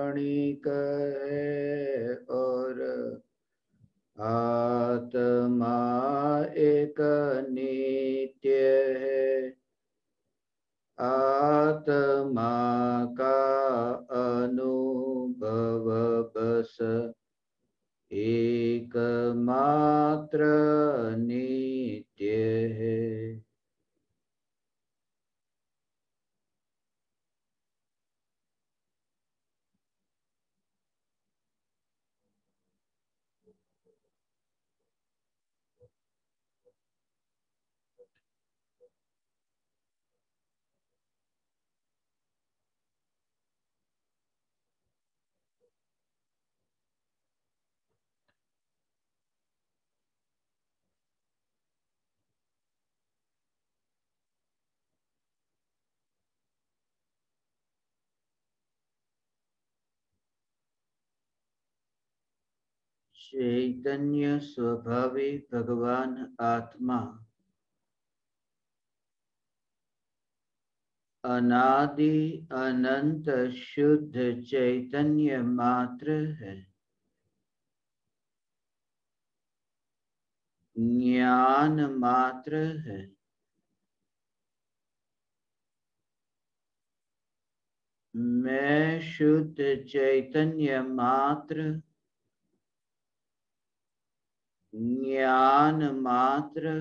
क्षणिक है और आत्मा एक नित्य है। आत्मा का अनुभव बस एकमात्र नित्य है। चैतन्य स्वभावी भगवान आत्मा अनादि अनंत शुद्ध चैतन्य मात्र है। ज्ञान मात्र है। मैं शुद्ध चैतन्य मात्र, ज्ञान मात्र,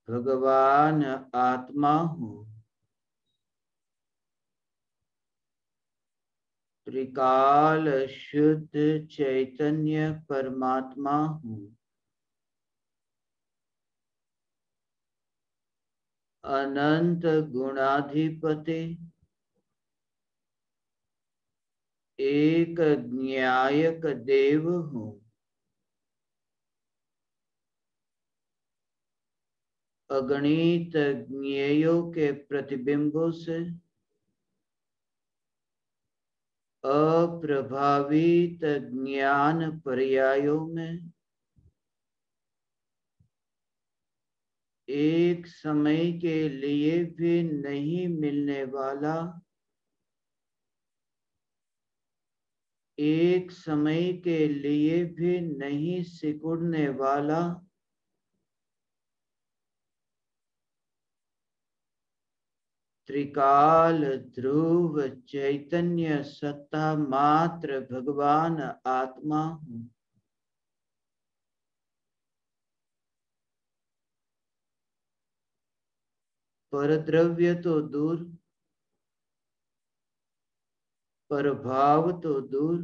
भगवान आत्मा हूँ। त्रिकाल शुद्ध चैतन्य परमात्मा हूँ। अनंत गुणाधिपति, एक न्यायक देव हूँ। अगणित ज्ञेयों के प्रतिबिंबों से अप्रभावित ज्ञान पर्यायों में एक समय के लिए भी नहीं मिलने वाला, एक समय के लिए भी नहीं सिकुड़ने वाला, त्रिकाल ध्रुव चैतन्य सत्ता मात्र भगवान आत्मा हूँ। परद्रव्य तो दूर, परभाव तो दूर,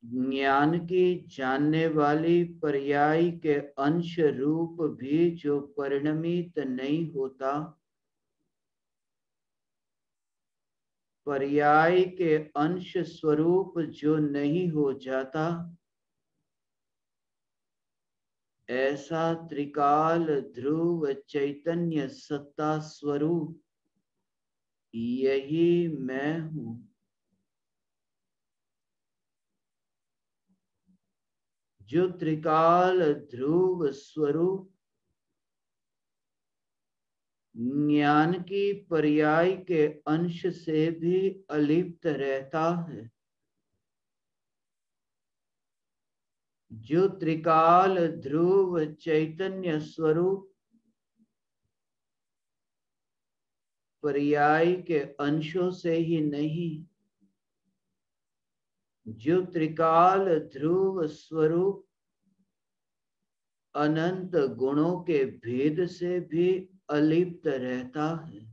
ज्ञान की जानने वाली पर्याय के अंश रूप भी जो परिणमित नहीं होता, पर्याय के अंश स्वरूप जो नहीं हो जाता, ऐसा त्रिकाल ध्रुव चैतन्य सत्ता स्वरूप यही मैं हूँ। जो त्रिकाल ध्रुव स्वरूप ज्ञान की पर्याय के अंश से भी अलिप्त रहता है, जो त्रिकाल ध्रुव चैतन्य स्वरूप पर्याय के अंशों से ही नहीं, जो त्रिकाल ध्रुव स्वरूप अनंत गुणों के भेद से भी अलिप्त रहता है।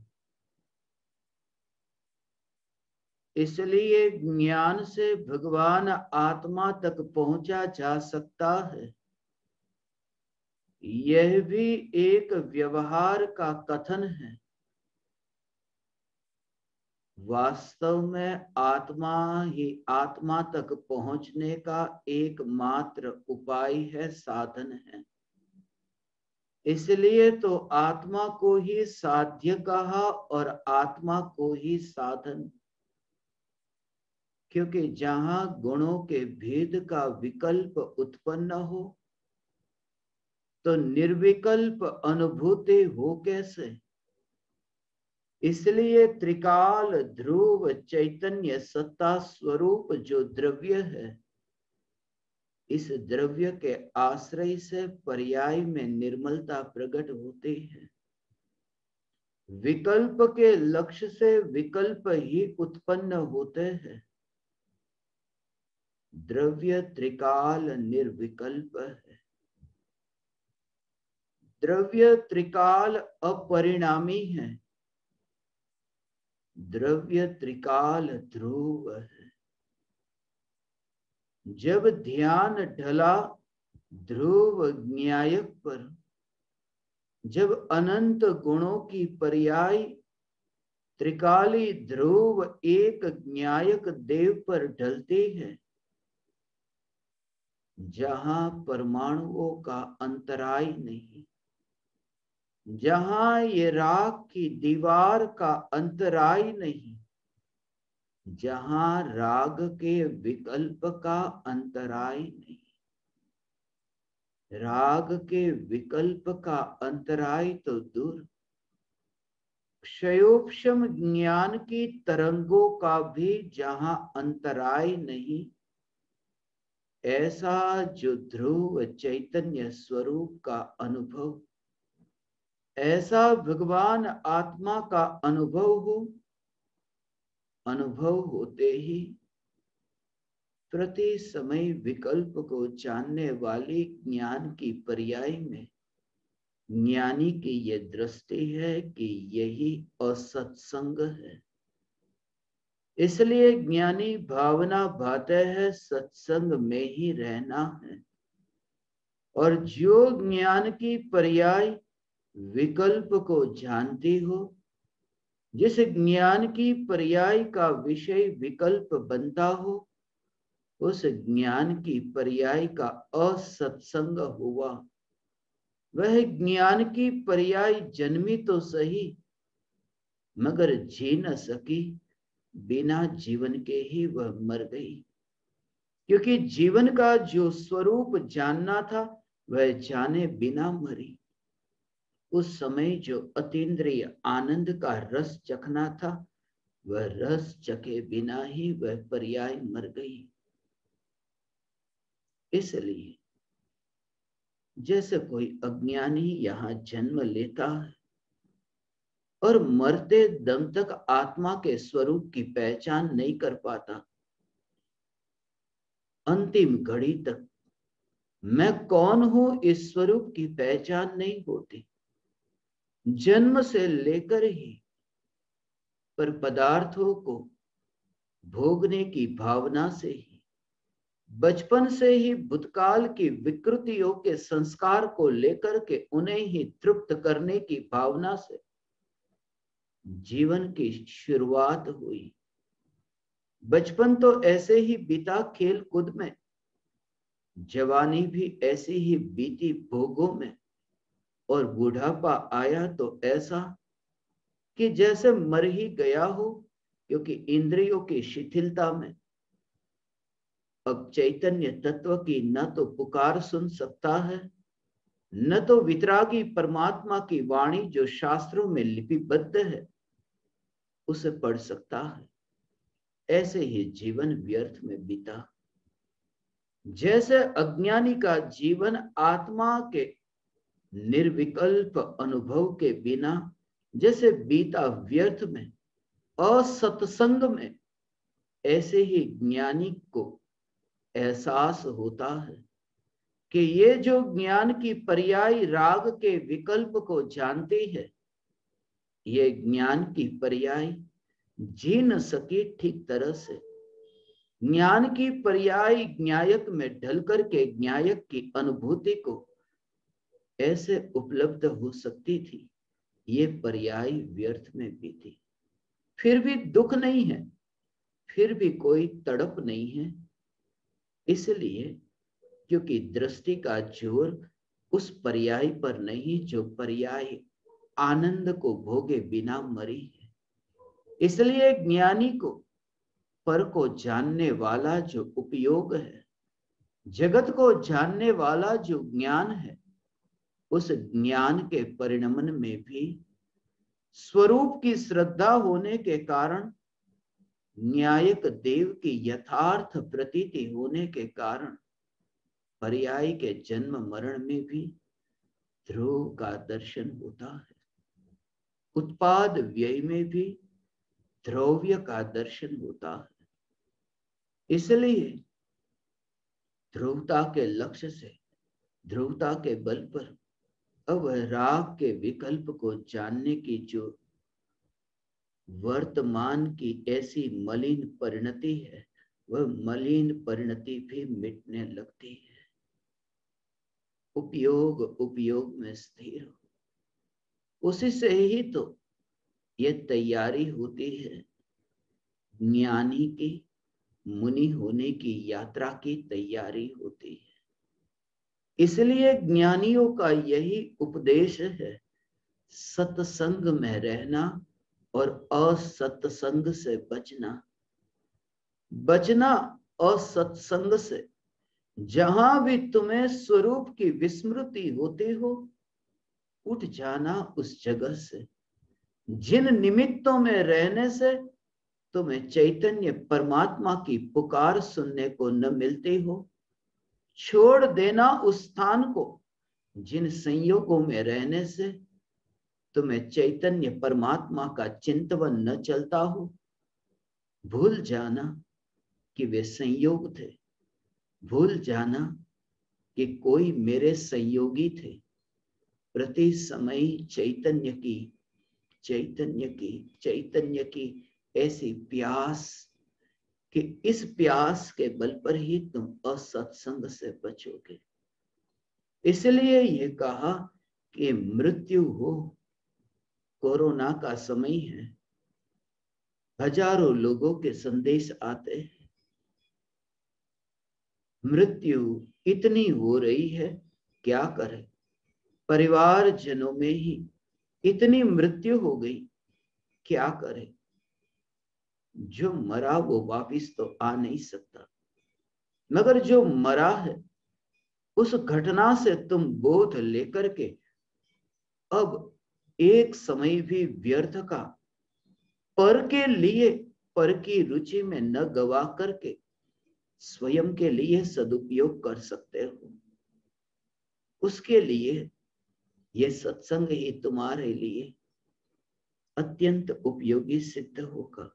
इसलिए ज्ञान से भगवान आत्मा तक पहुंचा जा सकता है। यह भी एक व्यवहार का कथन है। वास्तव में आत्मा ही आत्मा तक पहुंचने का एकमात्र उपाय है, साधन है। इसलिए तो आत्मा को ही साध्य कहा और आत्मा को ही साधन, क्योंकि जहां गुणों के भेद का विकल्प उत्पन्न हो तो निर्विकल्प अनुभूति हो कैसे। इसलिए त्रिकाल ध्रुव चैतन्य सत्ता स्वरूप जो द्रव्य है, इस द्रव्य के आश्रय से पर्याय में निर्मलता प्रकट होती है। विकल्प के लक्ष्य से विकल्प ही उत्पन्न होते हैं। द्रव्य त्रिकाल निर्विकल्प है। द्रव्य त्रिकाल अपरिणामी है। द्रव्य त्रिकाल ध्रुव है। जब ध्यान ढला ध्रुव ज्ञायक पर, जब अनंत गुणों की पर्याय त्रिकाली ध्रुव एक ज्ञायक देव पर ढलती है, जहां परमाणुओं का अंतराय नहीं, जहां ये राख की दीवार का अंतराय नहीं, जहां राग के विकल्प का अंतराय नहीं, राग के विकल्प का अंतराय तो दूर, क्षयोपशम ज्ञान की तरंगों का भी जहां अंतराय नहीं, ऐसा जो ध्रुव चैतन्य स्वरूप का अनुभव, ऐसा भगवान आत्मा का अनुभव हो, अनुभव होते ही प्रति समय विकल्प को जानने वाली ज्ञान की पर्याय में ज्ञानी की ये दृष्टि है कि यही असत्संग है। इसलिए ज्ञानी भावना भाते है सत्संग में ही रहना है। और जो ज्ञान की पर्याय विकल्प को जानती हो, जिस ज्ञान की पर्याय का विषय विकल्प बनता हो, उस ज्ञान की पर्याय का असत्संग हुआ। वह ज्ञान की पर्याय जन्मी तो सही, मगर जी न सकी, बिना जीवन के ही वह मर गई। क्योंकि जीवन का जो स्वरूप जानना था, वह जाने बिना मरी। उस समय जो अतीन्द्रिय आनंद का रस चखना था, वह रस चखे बिना ही वह पर्याय मर गई। इसलिए जैसे कोई अज्ञानी यहां जन्म लेता है और मरते दम तक आत्मा के स्वरूप की पहचान नहीं कर पाता, अंतिम घड़ी तक मैं कौन हूं इस स्वरूप की पहचान नहीं होती। जन्म से लेकर ही पर पदार्थों को भोगने की भावना से ही, बचपन से ही भूतकाल की विकृतियों के संस्कार को लेकर के उन्हें ही तृप्त करने की भावना से जीवन की शुरुआत हुई। बचपन तो ऐसे ही बीता खेल कूद में, जवानी भी ऐसी ही बीती भोगों में, और बुढ़ापा आया तो ऐसा कि जैसे मर ही गया हो, क्योंकि इंद्रियों की शिथिलता में अब चैतन्य तत्व की न तो पुकार सुन सकता है, न तो वितरागी परमात्मा की वाणी जो शास्त्रों में लिपिबद्ध है उसे पढ़ सकता है। ऐसे ही जीवन व्यर्थ में बीता। जैसे अज्ञानी का जीवन आत्मा के निर्विकल्प अनुभव के बिना जैसे बीता व्यर्थ में, असत्संग में, ऐसे ही ज्ञानी को एहसास होता है कि ये जो ज्ञान की पर्याय राग के विकल्प को जानती है, ये ज्ञान की पर्याय जी न सकी ठीक तरह से। ज्ञान की पर्याय ज्ञायक में ढल करके ज्ञायक की अनुभूति को ऐसे उपलब्ध हो सकती थी, ये पर्याय व्यर्थ में बीती। फिर भी दुख नहीं है, फिर भी कोई तड़प नहीं है। इसलिए क्योंकि दृष्टि का जोर उस पर्याय पर नहीं जो पर्याय आनंद को भोगे बिना मरी है। इसलिए ज्ञानी को पर को जानने वाला जो उपयोग है, जगत को जानने वाला जो ज्ञान है, उस ज्ञान के परिणमन में भी स्वरूप की श्रद्धा होने के कारण, न्यायक देव की यथार्थ प्रतीति होने के कारण, पर्याय के जन्म मरण में भी ध्रुव का दर्शन होता है। उत्पाद व्यय में भी द्रव्य का दर्शन होता है। इसलिए ध्रुवता के लक्ष्य से, ध्रुवता के बल पर अब राग के विकल्प को जानने की जो वर्तमान की ऐसी मलिन परिणति है, वह मलिन परिणति भी मिटने लगती है। उपयोग उपयोग में स्थिर हो, उसी से ही तो ये तैयारी होती है ज्ञानी की, मुनि होने की यात्रा की तैयारी होती है। इसलिए ज्ञानियों का यही उपदेश है, सत्संग में रहना और असत्संग से बचना। बचना असत्संग से। जहां भी तुम्हें स्वरूप की विस्मृति होती हो, उठ जाना उस जगह से। जिन निमित्तों में रहने से तुम्हें चैतन्य परमात्मा की पुकार सुनने को न मिलती हो, छोड़ देना उस स्थान को। जिन संयोगों में रहने से तुम्हें चैतन्य परमात्मा का चिंतन न चलता हो, भूल जाना कि वे संयोग थे, भूल जाना कि कोई मेरे संयोगी थे। प्रति समय चैतन्य की ऐसी प्यास कि इस प्यास के बल पर ही तुम असत्संग से बचोगे। इसलिए ये कहा कि मृत्यु हो, कोरोना का समय है, हजारों लोगों के संदेश आते हैं, मृत्यु इतनी हो रही है, क्या करे। परिवार जनों में ही इतनी मृत्यु हो गई, क्या करे। जो मरा वो वापिस तो आ नहीं सकता, मगर जो मरा है उस घटना से तुम बोध लेकर के अब एक समय भी व्यर्थ का पर के लिए, पर की रुचि में न गवा करके स्वयं के लिए सदुपयोग कर सकते हो। उसके लिए ये सत्संग ही तुम्हारे लिए अत्यंत उपयोगी सिद्ध होगा।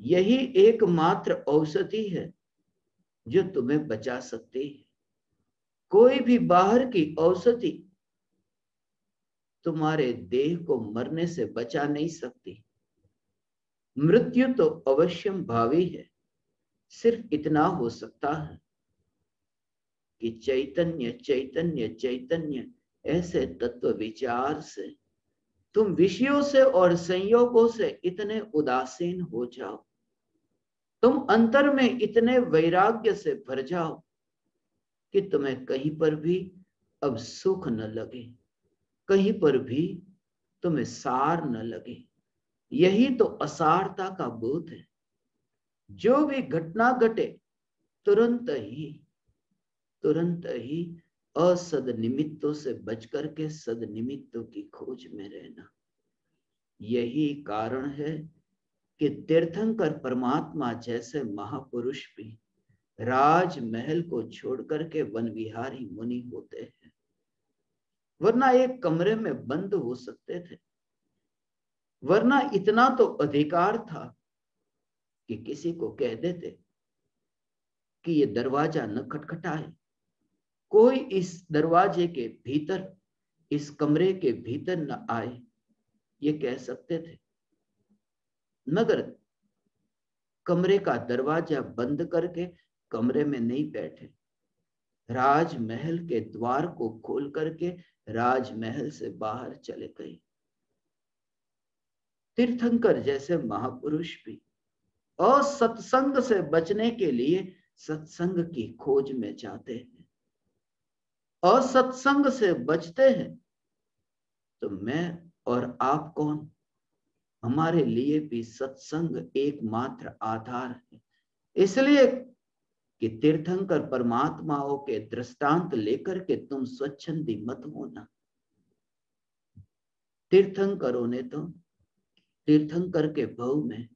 यही एकमात्र औषधि है जो तुम्हें बचा सकती है। कोई भी बाहर की औषधि तुम्हारे देह को मरने से बचा नहीं सकती। मृत्यु तो अवश्यम भावी है। सिर्फ इतना हो सकता है कि चैतन्य चैतन्य चैतन्य ऐसे तत्व विचार से तुम विषयों से और संयोगों से इतने उदासीन हो जाओ, तुम अंतर में इतने वैराग्य से भर जाओ कि तुम्हें कहीं पर भी अब सुख न लगे, कहीं पर भी तुम्हें सार न लगे। यही तो असारता का बोध है। जो भी घटना घटे तुरंत ही असद निमित्तों से बच करके सद निमित्तों की खोज में रहना। यही कारण है कि तीर्थंकर परमात्मा जैसे महापुरुष भी राजमहल को छोड़ करके वन विहारी मुनि होते हैं, वरना एक कमरे में बंद हो सकते थे। वरना इतना तो अधिकार था कि किसी को कह देते कि ये दरवाजा न खटखटाए, कोई इस दरवाजे के भीतर, इस कमरे के भीतर न आए, ये कह सकते थे। मगर कमरे का दरवाजा बंद करके कमरे में नहीं बैठे, राजमहल के द्वार को खोल करके राजमहल से बाहर चले गए। तीर्थंकर जैसे महापुरुष भी और सत्संग से बचने के लिए सत्संग की खोज में जाते हैं, और सत्संग से बचते हैं। तो मैं और आप कौन? हमारे लिए भी सत्संग एकमात्र आधार है। इसलिए कि तीर्थंकर परमात्माओं के दृष्टांत लेकर के तुम स्वच्छंदी मत होना। तीर्थंकरों ने तो तीर्थंकर के भव में,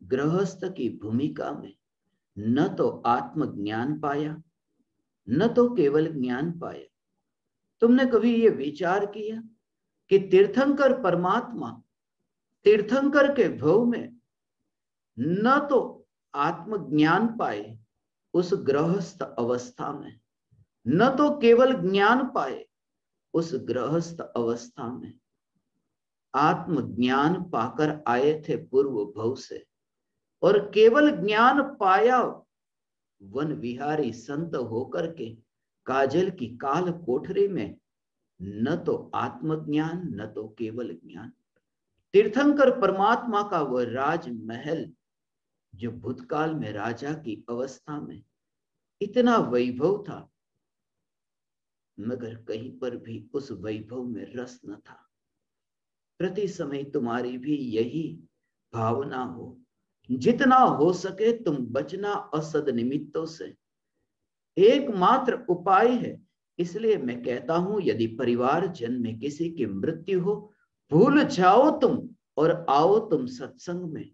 गृहस्थ की भूमिका में न तो आत्मज्ञान पाया, न तो केवल ज्ञान पाया। तुमने कभी ये विचार किया कि तीर्थंकर परमात्मा तीर्थंकर के भव में न तो आत्मज्ञान पाए उस गृहस्थ अवस्था में, न तो केवल ज्ञान पाए उस गृहस्थ अवस्था में, आत्मज्ञान पाकर आए थे पूर्व भव से, और केवल ज्ञान पाया वन विहारी संत होकर के काजल की काल कोठरी में न तो आत्मज्ञान न तो केवल ज्ञान। तीर्थंकर परमात्मा का वह राजमहल जो भूतकाल में राजा की अवस्था में इतना वैभव था, मगर कहीं पर भी उस वैभव में रस न था। प्रति समय तुम्हारी भी यही भावना हो, जितना हो सके तुम बचना असद निमित्तों से। एकमात्र उपाय है। इसलिए मैं कहता हूं, यदि परिवार जन में किसी की मृत्यु हो, भूल जाओ तुम और आओ तुम सत्संग में।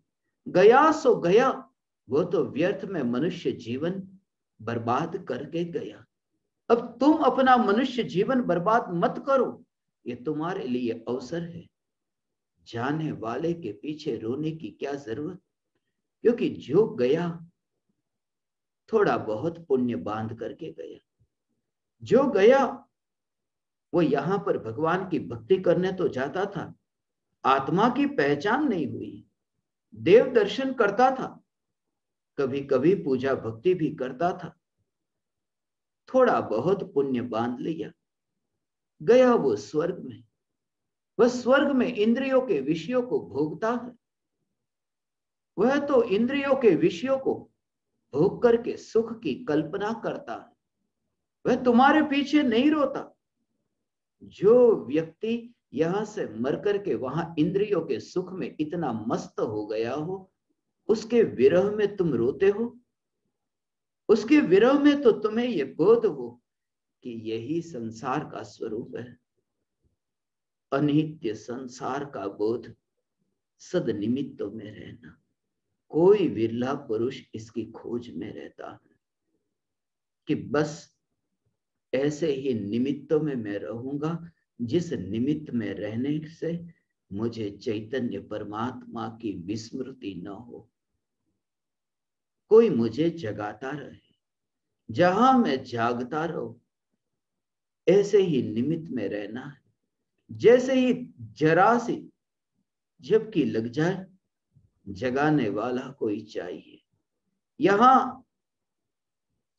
गया सो गया, वो तो व्यर्थ में मनुष्य जीवन बर्बाद करके गया। अब तुम अपना मनुष्य जीवन बर्बाद मत करो, ये तुम्हारे लिए अवसर है। जाने वाले के पीछे रोने की क्या जरूरत, क्योंकि जो गया थोड़ा बहुत पुण्य बांध करके गया। जो गया वो यहां पर भगवान की भक्ति करने तो जाता था, आत्मा की पहचान नहीं हुई। देव दर्शन करता था, कभी कभी पूजा भक्ति भी करता था, थोड़ा बहुत पुण्य बांध लिया, गया वो स्वर्ग में। वह स्वर्ग में इंद्रियों के विषयों को भोगता है। वह तो इंद्रियों के विषयों को भोग करके सुख की कल्पना करता है। वह तुम्हारे पीछे नहीं रोता। जो व्यक्ति यहां से मर करके वहां इंद्रियों के सुख में इतना मस्त हो गया हो, उसके विरह में तुम रोते हो। उसके विरह में तो तुम्हें यह बोध हो कि यही संसार का स्वरूप है। अनित्य संसार का बोध, सद निमित्तों में रहना। कोई विरला पुरुष इसकी खोज में रहता है कि बस ऐसे ही निमित्तों में मैं रहूंगा, जिस निमित्त में रहने से मुझे चैतन्य परमात्मा की विस्मृति न हो। कोई मुझे जगाता रहे, जहां मैं जागता रहूं, ऐसे ही निमित्त में रहना है। जैसे ही जरा सी झपकी लग जाए, जगाने वाला कोई चाहिए। यहां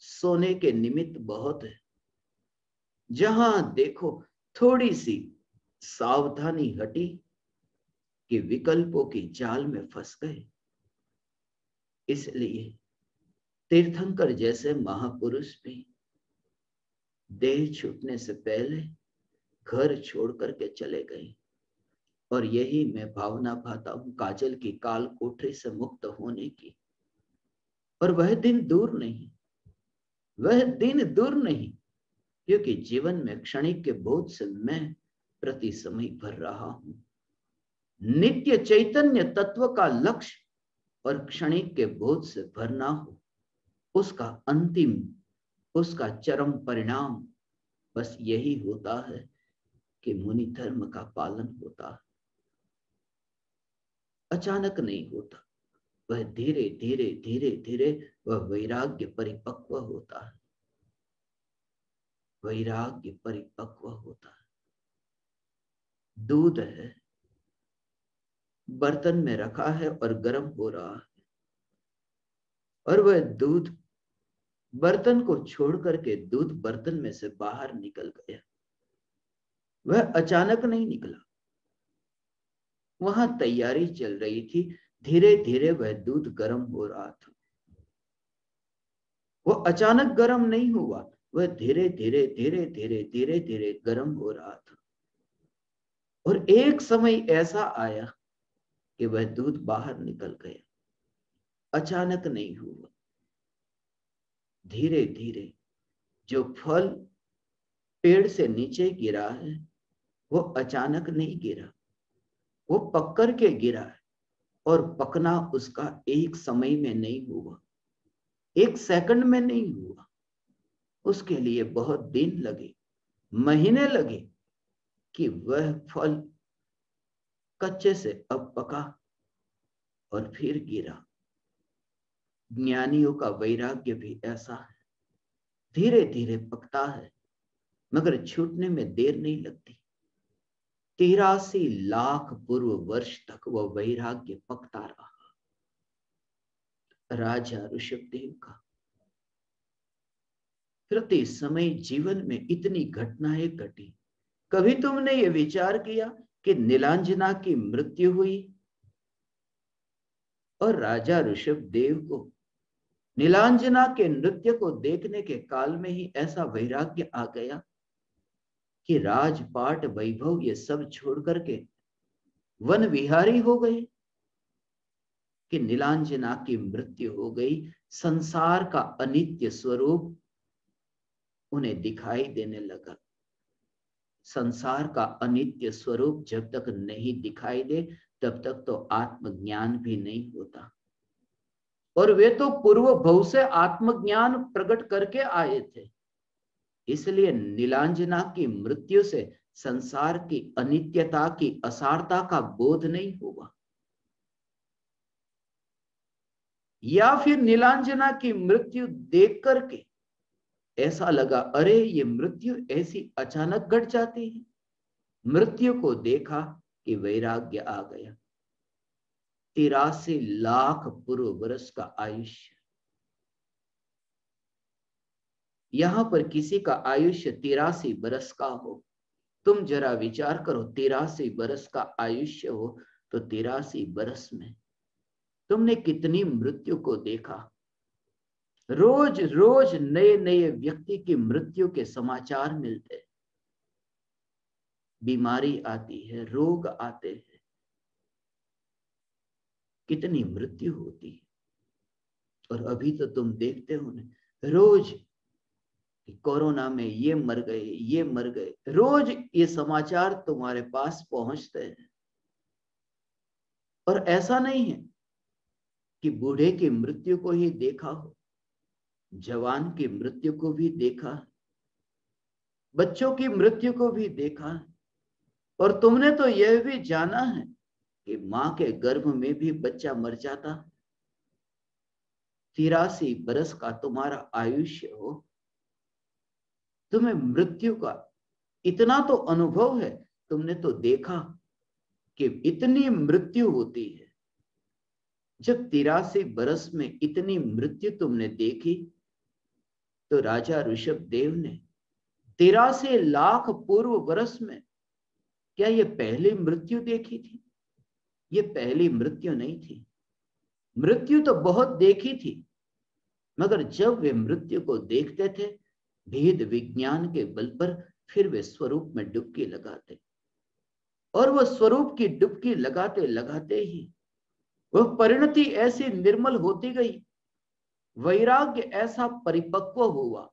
सोने के निमित्त बहुत है, जहां देखो थोड़ी सी सावधानी हटी कि विकल्पों की जाल में फंस गए। इसलिए तीर्थंकर जैसे महापुरुष भी देह छूटने से पहले घर छोड़ करके चले गए। और यही मैं भावना पाता हूं काजल की काल कोठरी से मुक्त होने की। और वह दिन दूर नहीं, वह दिन दूर नहीं, क्योंकि जीवन में क्षणिक के बोध से मैं प्रति समय भर रहा हूं। नित्य चैतन्य तत्व का लक्ष्य और क्षणिक के बोध से भरना हो, उसका अंतिम, उसका चरम परिणाम बस यही होता है कि मुनि धर्म का पालन होता है। अचानक नहीं होता, वह धीरे धीरे धीरे धीरे वह वैराग्य परिपक्व होता है। वैराग्य परिपक्व होता है। दूध है, बर्तन में रखा है और गर्म हो रहा है, और वह दूध बर्तन को छोड़ करके दूध बर्तन में से बाहर निकल गया। वह अचानक नहीं निकला, वहां तैयारी चल रही थी। धीरे धीरे वह दूध गर्म हो रहा था। वो अचानक गर्म नहीं हुआ, वह धीरे धीरे धीरे धीरे धीरे धीरे गर्म हो रहा था। और एक समय ऐसा आया कि वह दूध बाहर निकल गया। अचानक नहीं हुआ, धीरे धीरे। जो फल पेड़ से नीचे गिरा है वो अचानक नहीं गिरा, वो पककर के गिरा है, और पकना उसका एक समय में नहीं हुआ, एक सेकंड में नहीं हुआ। उसके लिए बहुत दिन लगे, महीने लगे कि वह फल कच्चे से अब पका और फिर गिरा। ज्ञानियों का वैराग्य भी ऐसा है, धीरे धीरे पकता है मगर छूटने में देर नहीं लगती। 83 लाख पूर्व वर्ष तक वह वैराग्य पकता रहा। राजा ऋषभदेव का प्रति समय जीवन में इतनी घटनाएं घटी। कभी तुमने ये विचार किया कि नीलांजना की मृत्यु हुई और राजा ऋषभदेव को नीलांजना के नृत्य को देखने के काल में ही ऐसा वैराग्य आ गया कि राजपाट वैभव ये सब छोड़ करके वन विहारी हो गए, कि नीलांजना की मृत्यु हो गई। संसार का अनित्य स्वरूप उन्हें दिखाई देने लगा। संसार का अनित्य स्वरूप जब तक नहीं दिखाई दे तब तक तो आत्मज्ञान भी नहीं होता। और वे तो पूर्व भव से आत्मज्ञान प्रकट करके आए थे, इसलिए नीलांजना की मृत्यु से संसार की अनित्यता की असारता का बोध नहीं हुआ। या फिर नीलांजना की मृत्यु देख करके ऐसा लगा, अरे ये मृत्यु ऐसी अचानक घट जाती है। मृत्यु को देखा कि वैराग्य आ गया। 83 लाख पूर्व वर्ष का आयुष्य। यहां पर किसी का आयुष्य 83 बरस का हो, तुम जरा विचार करो, 83 बरस का आयुष्य हो तो 83 बरस में तुमने कितनी मृत्यु को देखा। रोज रोज नए नए व्यक्ति की मृत्यु के समाचार मिलते, बीमारी आती है, रोग आते हैं, कितनी मृत्यु होती है। और अभी तो तुम देखते हो ना, रोज कोरोना में ये मर गए, ये मर गए, रोज ये समाचार तुम्हारे पास पहुंचते हैं। और ऐसा नहीं है कि बूढ़े की मृत्यु को ही देखा हो, जवान की मृत्यु को भी देखा है, बच्चों की मृत्यु को भी देखा है। और तुमने तो यह भी जाना है कि मां के गर्भ में भी बच्चा मर जाता। 83 बरस का तुम्हारा आयुष्य हो, तुम्हें मृत्यु का इतना तो अनुभव है, तुमने तो देखा कि इतनी मृत्यु होती है। जब 83 बरस में इतनी मृत्यु तुमने देखी तो राजा ऋषभदेव ने 83 लाख पूर्व वर्ष में क्या ये पहली मृत्यु देखी थी? ये पहली मृत्यु नहीं थी। मृत्यु तो बहुत देखी थी, मगर जब वे मृत्यु को देखते थे भेद विज्ञान के बल पर, फिर वे स्वरूप में डुबकी लगाते। और वह स्वरूप की डुबकी लगाते लगाते ही वह परिणति ऐसी निर्मल होती गई, वैराग्य ऐसा परिपक्व हुआ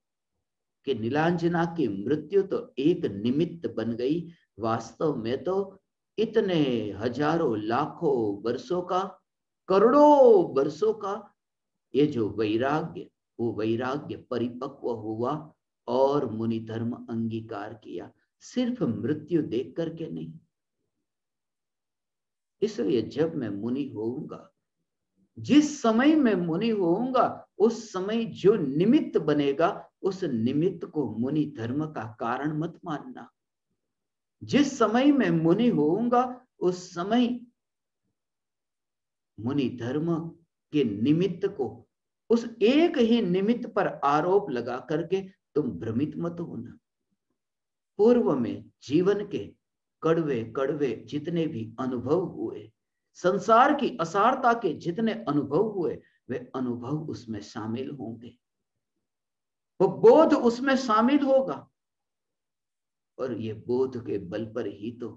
कि नीलांजना की मृत्यु तो एक निमित्त बन गई। वास्तव में तो इतने हजारों लाखों वर्षों का, करोड़ों वर्षों का ये जो वैराग्य, वो वैराग्य परिपक्व हुआ और मुनि धर्म अंगीकार किया, सिर्फ मृत्यु देख करके नहीं। इसलिए जब मैं मुनि होऊंगा, जिस समय मैं मुनि होऊंगा, उस समय जो निमित्त बनेगा उस निमित्त को मुनि धर्म का कारण मत मानना। जिस समय मैं मुनि होऊंगा उस समय मुनि धर्म के निमित्त को, उस एक ही निमित्त पर आरोप लगा करके तुम भ्रमित मत होना। पूर्व में जीवन के कड़वे कड़वे जितने भी अनुभव हुए, संसार की असारता के जितने अनुभव हुए, वे अनुभव उसमें शामिल होंगे, वो बोध उसमें शामिल होगा। और ये बोध के बल पर ही तो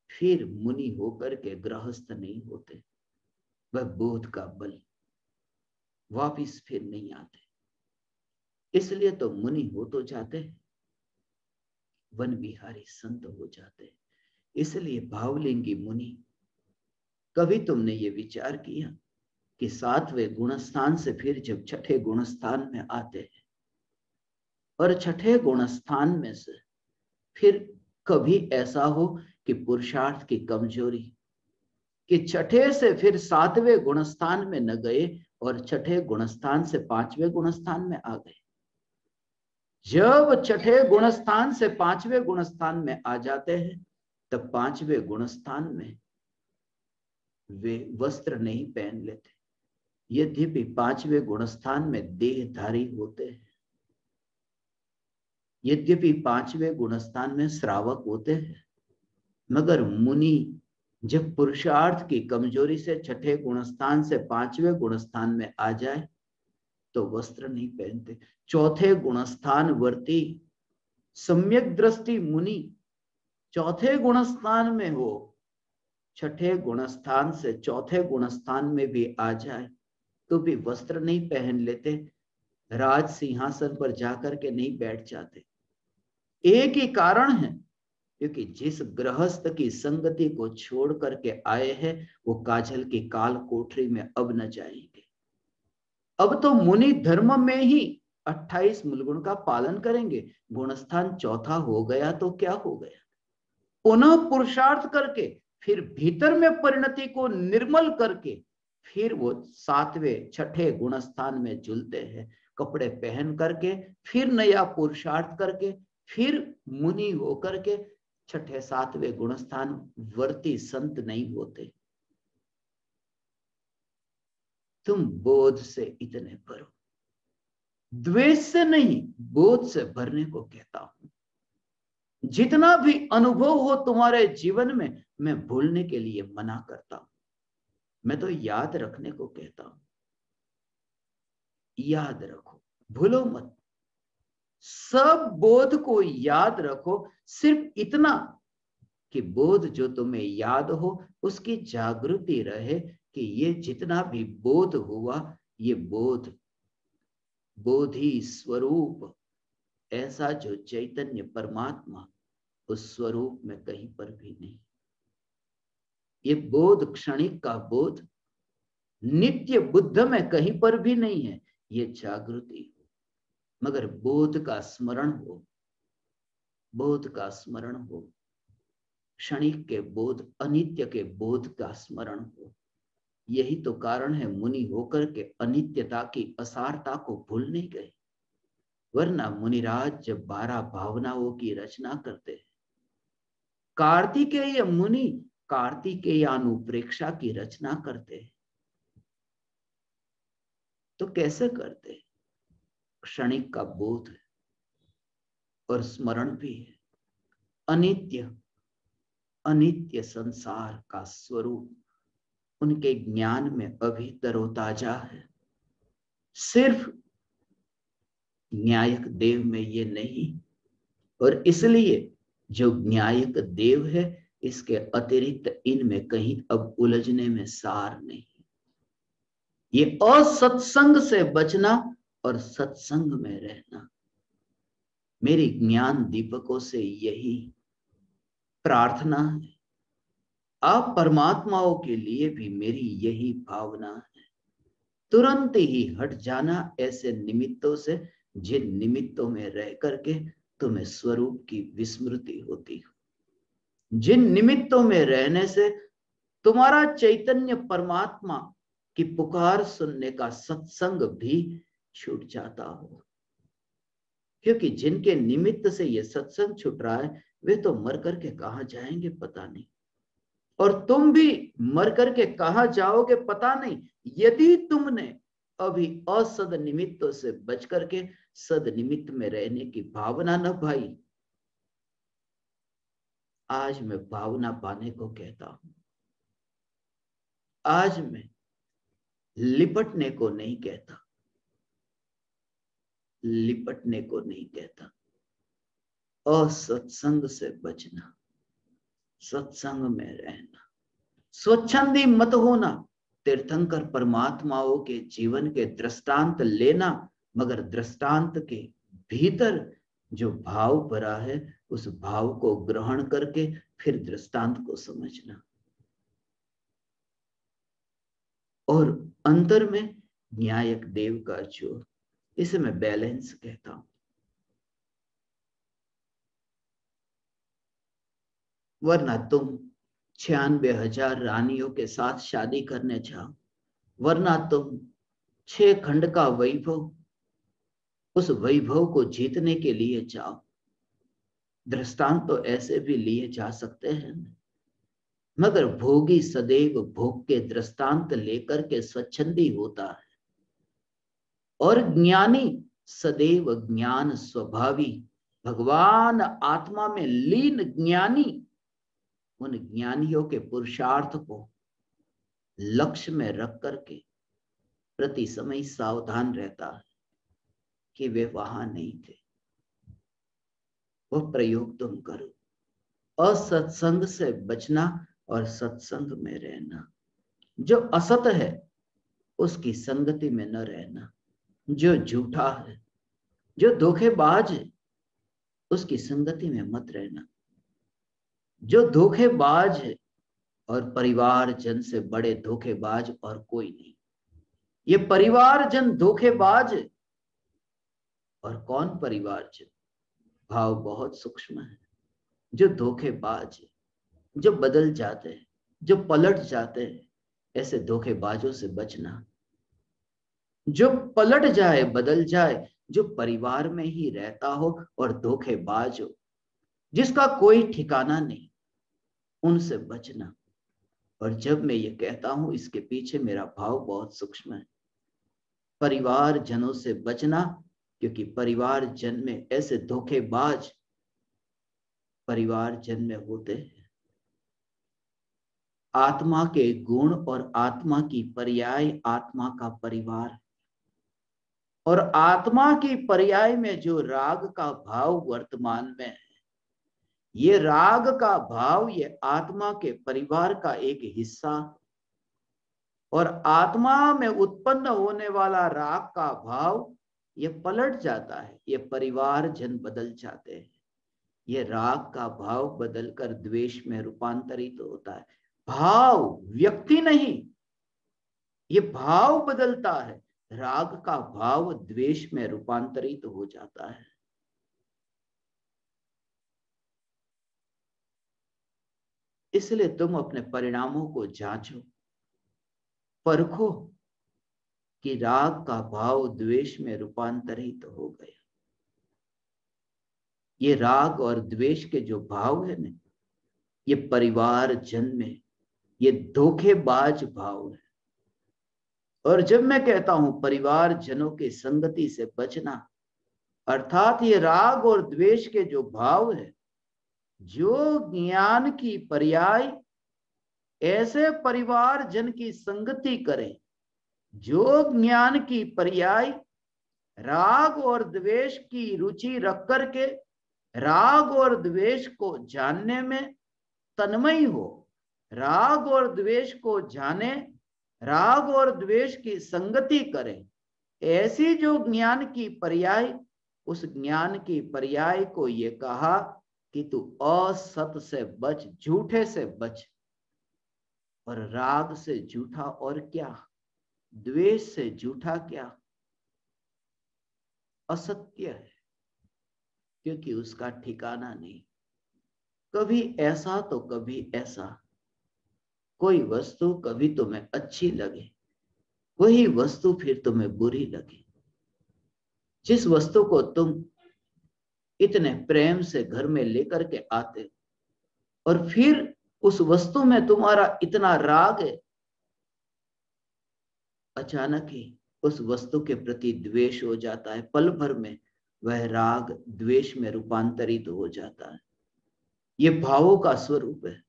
फिर मुनि होकर के गृहस्थ नहीं होते, वह बोध का बल, वापिस फिर नहीं आते। इसलिए तो मुनि हो तो जाते हैं, वन विहारी संत हो जाते हैं, इसलिए भावलिंगी मुनि, कभी तुमने ये विचार किया कि 7वें गुणस्थान से फिर जब छठे गुणस्थान में आते हैं और छठे गुणस्थान में से फिर कभी ऐसा हो कि पुरुषार्थ की कमजोरी, कि छठे से फिर 7वें गुणस्थान में न गए और छठे गुणस्थान से 5वें गुणस्थान में आ गए। जब छठे गुणस्थान से 5वें गुणस्थान में आ जाते हैं तब 5वें गुणस्थान में वे वस्त्र नहीं पहन लेते, यद्यपि 5वें गुणस्थान में देहधारी होते हैं, यद्यपि 5वें गुणस्थान में श्रावक होते हैं, मगर मुनि जब पुरुषार्थ की कमजोरी से छठे गुणस्थान से 5वें गुणस्थान में आ जाए तो वस्त्र नहीं पहनते। चौथे गुणस्थान वर्ती सम्यक दृष्टि मुनि चौथे गुणस्थान में हो, छठे गुणस्थान से चौथे गुणस्थान में भी आ जाए तो भी वस्त्र नहीं पहन लेते, राज सिंहासन पर जाकर के नहीं बैठ जाते। एक ही कारण है, क्योंकि जिस गृहस्थ की संगति को छोड़ करके आए हैं वो काजल की काल कोठरी में अब न जाएंगे। अब तो मुनि धर्म में ही 28 मूलगुण का पालन करेंगे। गुणस्थान चौथा हो गया तो क्या हो गया, पुनः पुरुषार्थ करके फिर भीतर में परिणति को निर्मल करके फिर वो 7वें छठे गुणस्थान में जुलते हैं, कपड़े पहन करके फिर नया पुरुषार्थ करके फिर मुनि होकर के छठे 7वें गुणस्थान वर्ती संत नहीं होते। तुम बोध से इतने भरो, द्वेष से नहीं बोध से भरने को कहता हूं। जितना भी अनुभव हो तुम्हारे जीवन में मैं भूलने के लिए मना करता हूं, मैं तो याद रखने को कहता हूं। याद रखो, भूलो मत, सब बोध को याद रखो, सिर्फ इतना कि बोध जो तुम्हें याद हो उसकी जागृति रहे कि ये जितना भी बोध हुआ ये बोध बोधि स्वरूप, ऐसा जो चैतन्य परमात्मा उस स्वरूप में कहीं पर भी नहीं। ये बोध क्षणिक का बोध नित्य बुद्ध में कहीं पर भी नहीं है। ये जागृति हो, मगर बोध का स्मरण हो, बोध का स्मरण हो, क्षणिक के बोध अनित्य के बोध का स्मरण हो। यही तो कारण है मुनि होकर के अनित्यता की असारता को भूल नहीं गए, वरना मुनिराज जब 12 भावनाओं की रचना करते हैं, कार्तिकेय मुनि कार्तिकेयानुप्रेक्षा की रचना करते हैं, तो कैसे करते? क्षणिक का बोध है और स्मरण भी है। अनित्य अनित्य संसार का स्वरूप उनके ज्ञान में अभी तरोताजा है। सिर्फ न्यायक देव में ये नहीं, और इसलिए जो न्यायक देव है इसके अतिरिक्त इनमें कहीं अब उलझने में सार नहीं। ये असत्संग से बचना और सत्संग में रहना, मेरी ज्ञान दीपकों से यही प्रार्थना है। आप परमात्माओं के लिए भी मेरी यही भावना है। तुरंत ही हट जाना ऐसे निमित्तों से जिन निमित्तों में रह करके तुम्हें स्वरूप की विस्मृति होती हो, जिन निमित्तों में रहने से तुम्हारा चैतन्य परमात्मा की पुकार सुनने का सत्संग भी छूट जाता हो। क्योंकि जिनके निमित्त से ये सत्संग छूट रहा है वे तो मर करके कहां जाएंगे पता नहीं, और तुम भी मर करके कहां जाओगे पता नहीं, यदि तुमने अभी असद निमित्तों से बच करके सद निमित्त में रहने की भावना न भाई। आज मैं भावना पाने को कहता हूं, आज मैं लिपटने को नहीं कहता, लिपटने को नहीं कहता। असत्संग से बचना, सत्संग में रहना, स्वच्छंदी मत होना। तीर्थंकर परमात्माओं के जीवन के दृष्टांत लेना, मगर दृष्टांत के भीतर जो भाव भरा है उस भाव को ग्रहण करके फिर दृष्टांत को समझना। और अंतर में न्यायक देव का जोर, इसे मैं बैलेंस कहता हूं। वरना तुम 96,000 रानियों के साथ शादी करने जाओ, वरना तुम 6 खंड का वैभव, उस वैभव को जीतने के लिए जाओ। दृष्टांत तो ऐसे भी लिए जा सकते हैं, मगर भोगी सदैव भोग के दृष्टांत लेकर के स्वच्छंदी होता है, और ज्ञानी सदैव ज्ञान स्वभावी, भगवान आत्मा में लीन ज्ञानी उन ज्ञानियों के पुरुषार्थ को लक्ष्य में रख करके प्रति समय सावधान रहता है कि वे वहां नहीं थे। वह प्रयोग तुम करो, असत्संग से बचना और सत्संग में रहना। जो असत है उसकी संगति में न रहना, जो झूठा है, जो धोखेबाज है, उसकी संगति में मत रहना। जो धोखेबाज है, और परिवार जन से बड़े धोखेबाज और कोई नहीं, ये परिवार जन धोखेबाज है। और कौन परिवार जन? भाव बहुत सूक्ष्म है। जो धोखेबाज है, जो बदल जाते हैं, जो पलट जाते हैं, ऐसे धोखेबाजों से बचना। जो पलट जाए, बदल जाए, जो परिवार में ही रहता हो और धोखेबाज हो, जिसका कोई ठिकाना नहीं, उनसे बचना। और जब मैं ये कहता हूं, इसके पीछे मेरा भाव बहुत सूक्ष्म है। परिवार जनों से बचना, क्योंकि परिवार जन में ऐसे धोखेबाज परिवार जन में होते हैं। आत्मा के गुण और आत्मा की पर्याय आत्मा का परिवार, और आत्मा की पर्याय में जो राग का भाव वर्तमान में है, ये राग का भाव ये आत्मा के परिवार का एक हिस्सा, और आत्मा में उत्पन्न होने वाला राग का भाव ये पलट जाता है, ये परिवार जन बदल जाते हैं। ये राग का भाव बदलकर द्वेष में रूपांतरित होता है। भाव व्यक्ति नहीं, ये भाव बदलता है। राग का भाव द्वेष में रूपांतरित हो जाता है। इसलिए तुम अपने परिणामों को जांचो, परखो कि राग का भाव द्वेष में रूपांतरित हो गया। ये राग और द्वेष के जो भाव है ना, ये परिवार जन में ये धोखेबाज भाव है। और जब मैं कहता हूं परिवार जनों की संगति से बचना, अर्थात ये राग और द्वेष के जो भाव है, जो ज्ञान की पर्याय ऐसे परिवार जन की संगति करे, जो ज्ञान की पर्याय राग और द्वेष की रुचि रख करके राग और द्वेष को जानने में तन्मय हो, राग और द्वेष को जाने, राग और द्वेष की संगति करे, ऐसी जो ज्ञान की पर्याय, उस ज्ञान की पर्याय को ये कहा कि तू असत से बच, झूठे से बच। और राग से झूठा और क्या, द्वेष से झूठा क्या? असत्य है, क्योंकि उसका ठिकाना नहीं। कभी ऐसा तो कभी ऐसा। कोई वस्तु कभी तुम्हें अच्छी लगे, वही वस्तु फिर तुम्हें बुरी लगे। जिस वस्तु को तुम इतने प्रेम से घर में लेकर के आते और फिर उस वस्तु में तुम्हारा इतना राग है, अचानक ही उस वस्तु के प्रति द्वेष हो जाता है। पल भर में वह राग द्वेष में रूपांतरित हो जाता है। ये भावों का स्वरूप है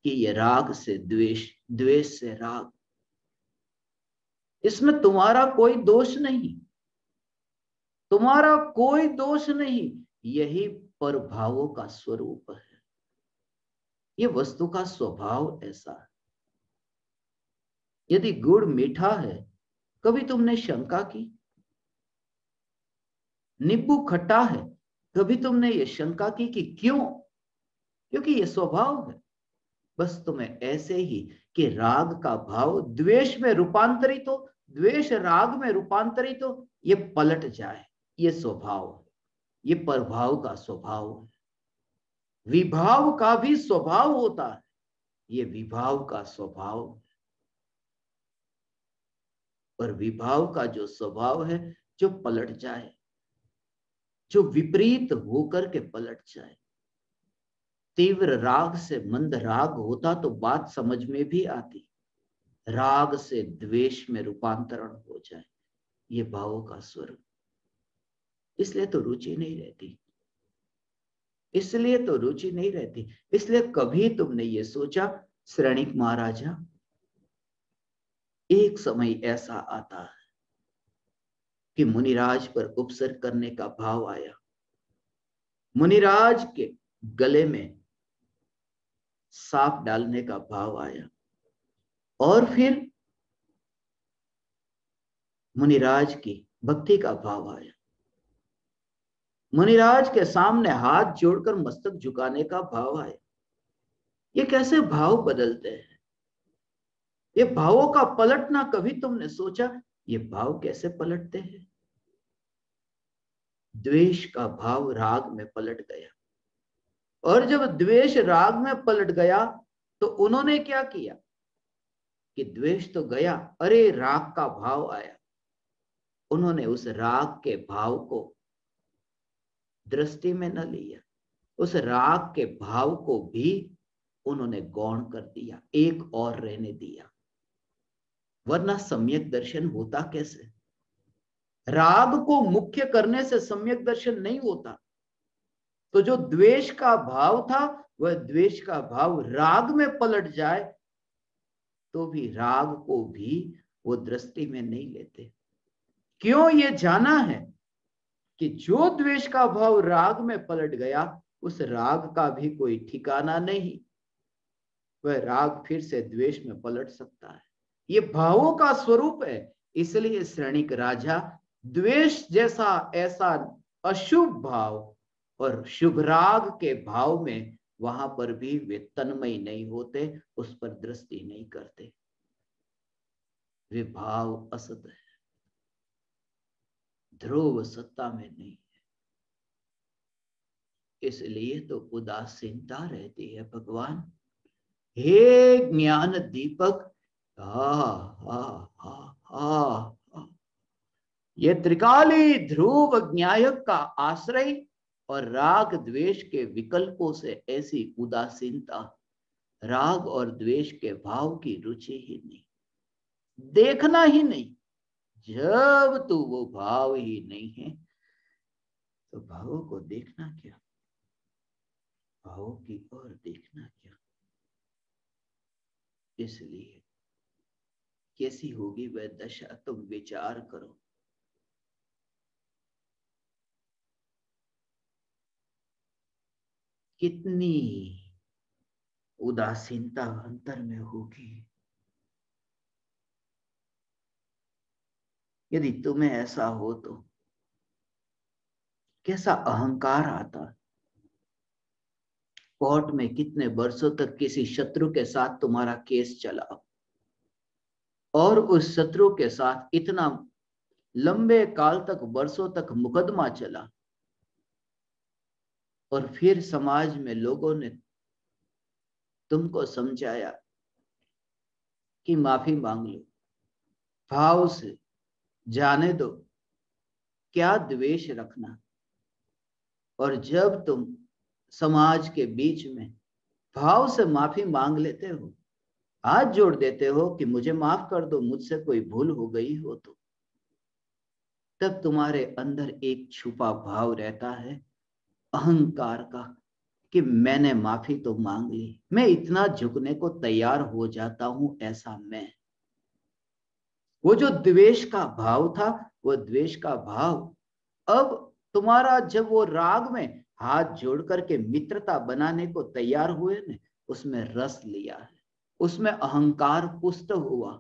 कि ये राग से द्वेष, द्वेष से राग। इसमें तुम्हारा कोई दोष नहीं, तुम्हारा कोई दोष नहीं। यही परभावों का स्वरूप है। ये वस्तु का स्वभाव ऐसा है। यदि गुड़ मीठा है, कभी तुमने शंका की? नींबू खट्टा है, कभी तुमने ये शंका की कि क्यों? क्योंकि ये स्वभाव है। बस तुम्हें ऐसे ही कि राग का भाव द्वेष में रूपांतरित हो, द्वेष राग में रूपांतरित हो, ये पलट जाए, ये स्वभाव है, ये प्रभाव का स्वभाव है। विभाव का भी स्वभाव होता है, ये विभाव का स्वभाव है। और विभाव का जो स्वभाव है, जो पलट जाए, जो विपरीत होकर के पलट जाए। तीव्र राग से मंद राग होता तो बात समझ में भी आती, राग से द्वेष में रूपांतरण हो जाए, ये भावों का स्वरूप। इसलिए तो रुचि नहीं रहती, इसलिए तो रुचि नहीं रहती। इसलिए कभी तुमने ये सोचा श्रेणिक महाराजा, एक समय ऐसा आता है कि मुनिराज पर उपसर्ग करने का भाव आया, मुनिराज के गले में सांप डालने का भाव आया, और फिर मुनिराज की भक्ति का भाव आया, मुनिराज के सामने हाथ जोड़कर मस्तक झुकाने का भाव आया। ये कैसे भाव बदलते हैं? ये भावों का पलटना कभी तुमने सोचा ये भाव कैसे पलटते हैं? द्वेष का भाव राग में पलट गया, और जब द्वेष राग में पलट गया तो उन्होंने क्या किया कि द्वेष तो गया, अरे राग का भाव आया। उन्होंने उस राग के भाव को दृष्टि में न लिया, उस राग के भाव को भी उन्होंने गौण कर दिया, एक और रहने दिया। वरना सम्यक दर्शन होता कैसे? राग को मुख्य करने से सम्यक दर्शन नहीं होता। तो जो द्वेष का भाव था, वह द्वेष का भाव राग में पलट जाए तो भी राग को भी वो दृष्टि में नहीं लेते। क्यों? ये जाना है कि जो द्वेष का भाव राग में पलट गया, उस राग का भी कोई ठिकाना नहीं, वह राग फिर से द्वेष में पलट सकता है। ये भावों का स्वरूप है। इसलिए श्रेणिक राजा, द्वेष जैसा ऐसा अशुभ भाव और शुभ राग के भाव में वहां पर भी वे तन्मय नहीं होते, उस पर दृष्टि नहीं करते। वे भाव असत है, ध्रुव सत्ता में नहीं है। इसलिए तो उदासीनता रहती है। भगवान हे ज्ञान दीपक, ये त्रिकाली ध्रुव ज्ञायक का आश्रय और राग द्वेष के विकल्पों से ऐसी उदासीनता, राग और द्वेष के भाव की रुचि ही नहीं, देखना ही नहीं। जब तू वो भाव ही नहीं है तो भावों को देखना क्या, भावों की ओर देखना क्या? इसलिए कैसी होगी वह दशा, तुम विचार करो। कितनी उदासीनता अंतर में होगी। यदि तुम्हें ऐसा हो तो कैसा अहंकार आता। कोर्ट में कितने वर्षों तक किसी शत्रु के साथ तुम्हारा केस चला, और उस शत्रु के साथ इतना लंबे काल तक, वर्षों तक मुकदमा चला, और फिर समाज में लोगों ने तुमको समझाया कि माफी मांग लो, भाव से जाने दो, क्या द्वेष रखना। और जब तुम समाज के बीच में भाव से माफी मांग लेते हो, हाथ जोड़ देते हो कि मुझे माफ कर दो, मुझसे कोई भूल हो गई हो, तो तब तुम्हारे अंदर एक छुपा भाव रहता है अहंकार का कि मैंने माफी तो मांग ली, मैं इतना झुकने को तैयार हो जाता हूं, ऐसा मैं। वो जो द्वेष का भाव था, वो द्वेष का भाव अब तुम्हारा, जब वो राग में हाथ जोड़ करके मित्रता बनाने को तैयार हुए ने, उसमें रस लिया है, उसमें अहंकार पुष्ट हुआ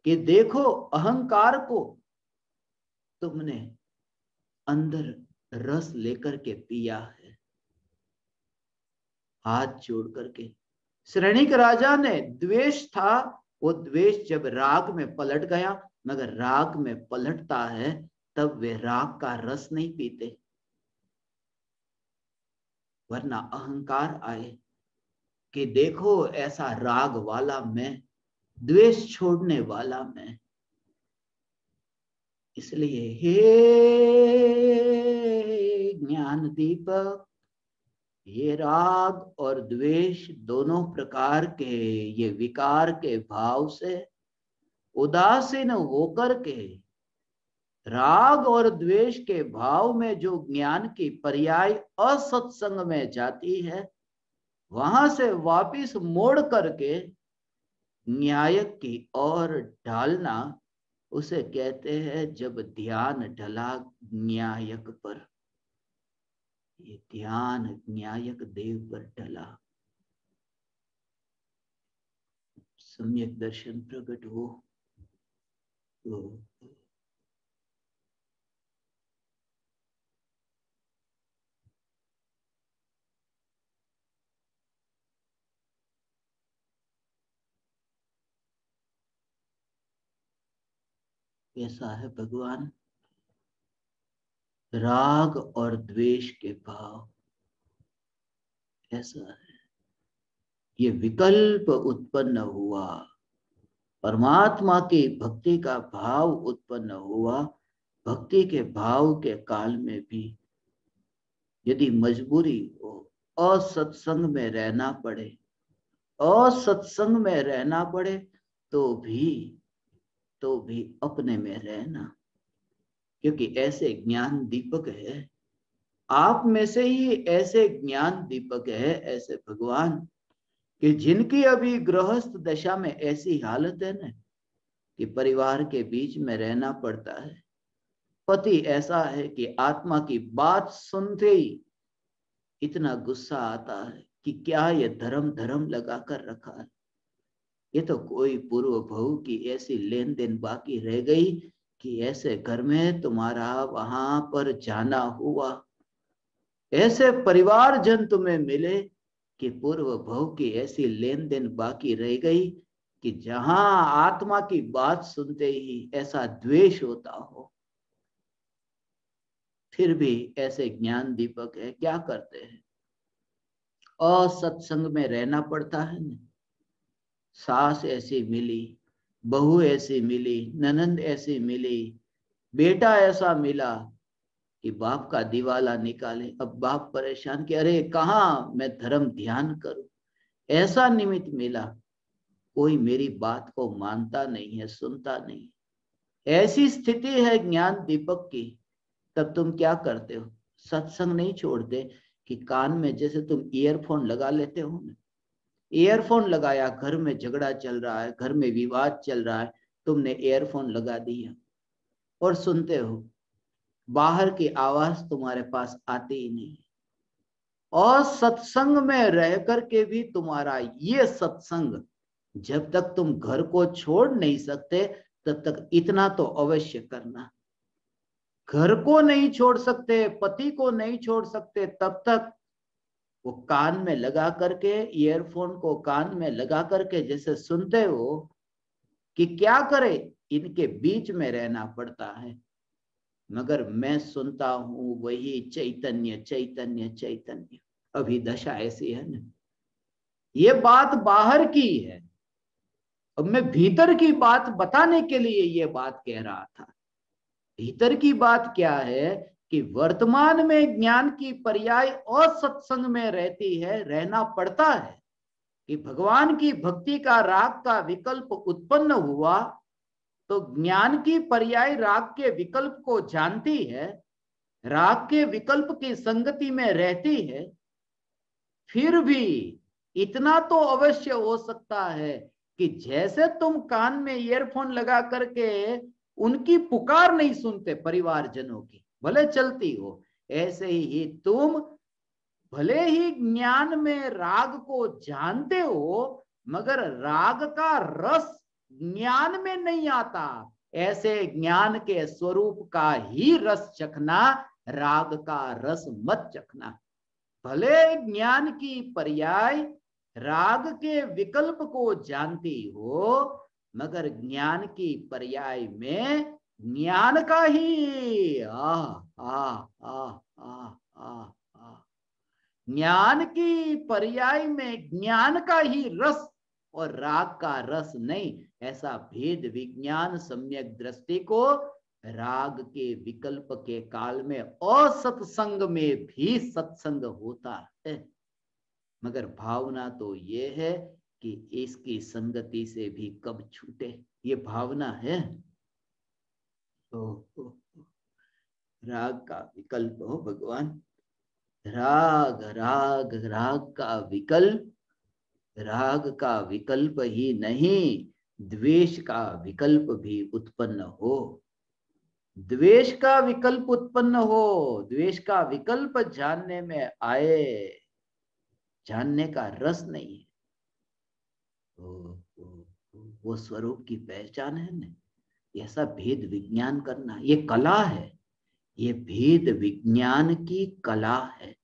कि देखो अहंकार को तुमने अंदर रस लेकर के पिया है, हाथ जोड़ करके। श्रेणिक राजा ने द्वेष था, वो द्वेष जब राग में पलट गया, मगर राग में पलटता है तब वे राग का रस नहीं पीते, वरना अहंकार आए कि देखो ऐसा राग वाला मैं, द्वेष छोड़ने वाला मैं। इसलिए हे ज्ञान दीपक, ये राग और द्वेष दोनों प्रकार के ये विकार के भाव से उदासीन होकर के राग और द्वेष के भाव में जो ज्ञान की पर्याय असत्संग में जाती है, वहां से वापिस मोड़ करके न्यायक की ओर ढालना, उसे कहते हैं जब ध्यान ढला न्यायक पर। ये ध्यान न्यायक देव पर ढला, सम्यक दर्शन प्रकट हो। कैसा है भगवान? राग और द्वेष के भाव ऐसा है, ये विकल्प उत्पन्न हुआ, परमात्मा की भक्ति का भाव उत्पन्न हुआ। भक्ति के भाव के काल में भी यदि मजबूरी हो, असत्संग में रहना पड़े, असत्संग में रहना पड़े, तो भी अपने में रहना, क्योंकि ऐसे ज्ञान दीपक है, आप में से ही ऐसे ज्ञान दीपक है, ऐसे भगवान कि जिनकी अभी गृहस्थ दशा में ऐसी हालत है ना कि परिवार के बीच में रहना पड़ता है। पति ऐसा है कि आत्मा की बात सुनते ही इतना गुस्सा आता है कि क्या ये धर्म धर्म लगा कर रखा है, ये तो कोई पूर्व भव की ऐसी लेन देन बाकी रह गई कि ऐसे घर में तुम्हारा वहां पर जाना हुआ, ऐसे परिवारजन तुम्हें मिले कि पूर्व भव की ऐसी लेन देन बाकी रह गई कि जहां आत्मा की बात सुनते ही ऐसा द्वेष होता हो। फिर भी ऐसे ज्ञान दीपक है, क्या करते हैं, असत्संग में रहना पड़ता है ना। सास ऐसी मिली, बहू ऐसी मिली, ननंद ऐसी मिली, बेटा ऐसा मिला कि बाप का दिवाला निकाले। अब बाप परेशान कि अरे कहाँ मैं धर्म ध्यान करूं, ऐसा निमित्त मिला, कोई मेरी बात को मानता नहीं है, सुनता नहीं। ऐसी स्थिति है ज्ञान दीपक की, तब तुम क्या करते हो? सत्संग नहीं छोड़ते कि कान में जैसे तुम ईयरफोन लगा लेते हो ना, ईयरफोन लगाया, घर में झगड़ा चल रहा है, घर में विवाद चल रहा है, तुमने ईयरफोन लगा दिया और सुनते हो, बाहर की आवाज तुम्हारे पास आती ही नहीं। और सत्संग में रह करके भी तुम्हारा ये सत्संग, जब तक तुम घर को छोड़ नहीं सकते तब तक इतना तो अवश्य करना। घर को नहीं छोड़ सकते, पति को नहीं छोड़ सकते, तब तक वो कान में लगा करके, ईयरफोन को कान में लगा करके जैसे सुनते हो कि क्या करे, इनके बीच में रहना पड़ता है। मगर मैं सुनता हूं वही चैतन्य चैतन्य चैतन्य। अभी दशा ऐसी है ना, ये बात बाहर की है, अब मैं भीतर की बात बताने के लिए ये बात कह रहा था। भीतर की बात क्या है कि वर्तमान में ज्ञान की पर्याय और सत्संग में रहती है, रहना पड़ता है कि भगवान की भक्ति का राग का विकल्प उत्पन्न हुआ तो ज्ञान की पर्याय राग के विकल्प को जानती है, राग के विकल्प की संगति में रहती है। फिर भी इतना तो अवश्य हो सकता है कि जैसे तुम कान में ईयरफोन लगा करके उनकी पुकार नहीं सुनते परिवारजनों की, भले चलती हो, ऐसे ही तुम भले ही ज्ञान में राग को जानते हो मगर राग का रस ज्ञान में नहीं आता। ऐसे ज्ञान के स्वरूप का ही रस चखना राग का रस मत चखना। भले ज्ञान की पर्याय राग के विकल्प को जानती हो, मगर ज्ञान की पर्याय में ज्ञान का ही आ आ आ आ आ आ ज्ञान की पर्याय में ज्ञान का ही रस और राग का रस नहीं, ऐसा भेद विज्ञान सम्यक दृष्टि को राग के विकल्प के काल में असत्संग में भी सत्संग होता है। मगर भावना तो ये है कि इसकी संगति से भी कब छूटे, ये भावना है। तो राग का विकल्प हो भगवान, राग राग राग का विकल्प, राग का विकल्प ही नहीं, द्वेष का विकल्प भी उत्पन्न हो। द्वेष का विकल्प उत्पन्न हो, द्वेष का विकल्प जानने में आए, जानने का रस नहीं है, वो स्वरूप की पहचान है ना। ऐसा भेद विज्ञान करना ये कला है, ये भेद विज्ञान की कला है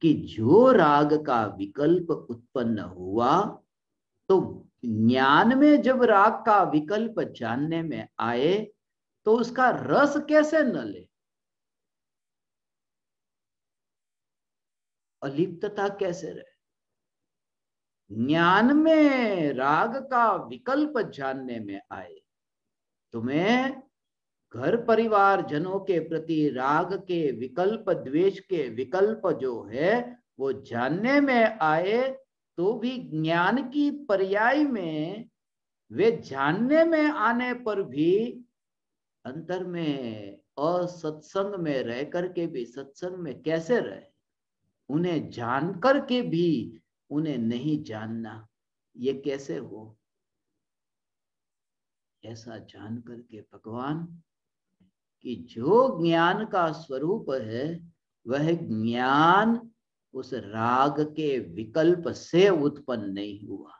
कि जो राग का विकल्प उत्पन्न हुआ तो ज्ञान में जब राग का विकल्प जानने में आए तो उसका रस कैसे न ले, अलिप्तता कैसे रहे। ज्ञान में राग का विकल्प जानने में आए, तुम्हें घर परिवार जनों के प्रति राग के विकल्प, द्वेष के विकल्प जो है वो जानने में आए, तो भी ज्ञान की पर्याय में वे जानने में आने पर भी अंतर में असत्संग में रह करके भी सत्संग में कैसे रहे, उन्हें जान करके भी उन्हें नहीं जानना, ये कैसे हो। ऐसा जान करके भगवान कि जो ज्ञान का स्वरूप है वह ज्ञान उस राग के विकल्प से उत्पन्न नहीं हुआ,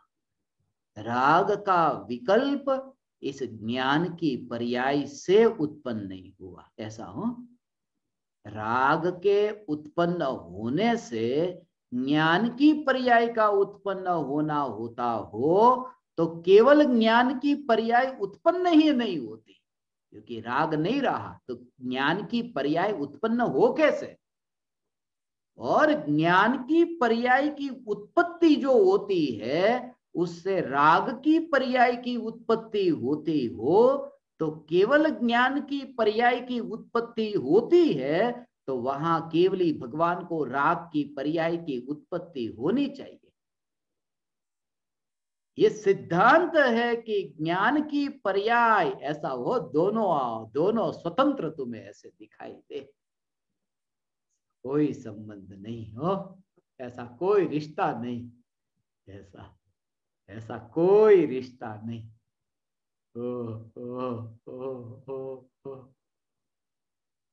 राग का विकल्प इस ज्ञान की पर्याय से उत्पन्न नहीं हुआ। ऐसा हो, राग के उत्पन्न होने से ज्ञान की पर्याय का उत्पन्न होना होता हो तो केवल ज्ञान की पर्याय उत्पन्न ही नहीं होती, क्योंकि राग नहीं रहा तो ज्ञान की पर्याय उत्पन्न हो कैसे। और ज्ञान की पर्याय की उत्पत्ति जो होती है उससे राग की पर्याय की उत्पत्ति होती हो तो केवल ज्ञान की पर्याय की उत्पत्ति होती है तो वहां केवली भगवान को राग की पर्याय की उत्पत्ति होनी चाहिए। ये सिद्धांत है कि ज्ञान की पर्याय ऐसा हो, दोनों स्वतंत्र तुम्हें ऐसे दिखाई दे, कोई संबंध नहीं हो, ऐसा कोई रिश्ता नहीं, ऐसा ऐसा कोई रिश्ता नहीं। ओ,